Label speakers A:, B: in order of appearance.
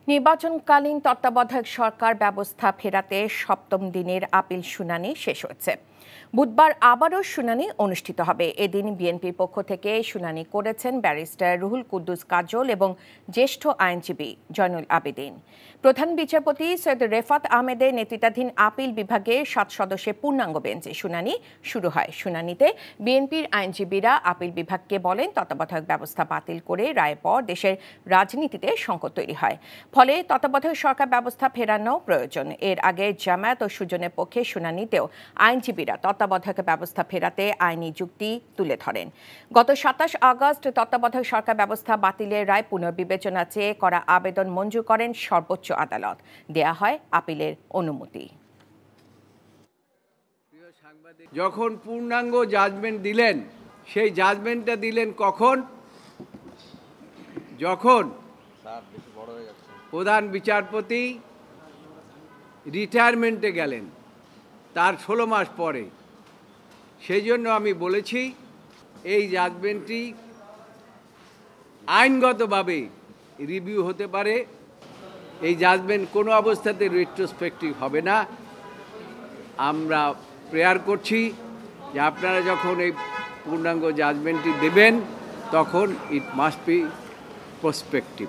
A: নির্বাচনকালীন তত্ত্বাবধায়ক সরকার ব্যবস্থা ফেরাতে সপ্তম দিনের আপিল শুনানি শেষ হয়েছে। বুধবার আবারও শুনানি অনুষ্ঠিত হবে। এদিন বিএনপির পক্ষ থেকে শুনানি করেছেন ব্যারিস্টার রুহুল কুদ্দুস কাজল এবং জ্যেষ্ঠ আইনজীবী জয়নুল আবেদিন। প্রধান বিচারপতি সৈয়দ রেফাত আহমেদের নেতৃত্বাধীন আপিল বিভাগের 7 সদস্যের পূর্ণাঙ্গ বেঞ্চে শুনানি শুরু হয়। শুনানিতে বিএনপির আইনজীবীরা আপিল বিভাগকে বলেন, তত্ত্বাবধায়ক ব্যবস্থা বাতিল করে রায়ের পর দেশের রাজনীতিতে সংকট তৈরি হয়, ফলে তত্ত্বাবধায়ক সরকার ব্যবস্থা ফেরানো প্রয়োজন। এর আগে জামায়াত ও সুজনের পক্ষে শুনানিতেও আইনজীবীরা তত্ত্বাবধায়ক ব্যবস্থা ফেরাতে আইনি যুক্তি তুলে ধরেন। গত 27 আগস্ট তত্ত্বাবধায়ক সরকার ব্যবস্থা বাতিলের রায় পুনর্বিবেচনা চেয়ে করা আবেদন মঞ্জুর করেন সর্বোচ্চ আদালত। দেয়া হয় আপিলের অনুমতি।
B: যখন পূর্ণাঙ্গ জাজমেন্ট দিলেন, সেই জাজমেন্টটা দিলেন কখন? যখন প্রধান বিচারপতি রিটায়ারমেন্টে গেলেন, তার 16 মাস পরে। সেই জন্য আমি বলেছি এই জাজমেন্টটি আইনগতভাবে রিভিউ হতে পারে। এই জাজমেন্ট কোনো অবস্থাতে রেট্রোস্পেক্টিভ হবে না। আমরা প্রেয়ার করছি যে আপনারা যখন এই পূর্ণাঙ্গ জাজমেন্টটি দেবেন, তখন ইট মাস্ট বি প্রসপেক্টিভ।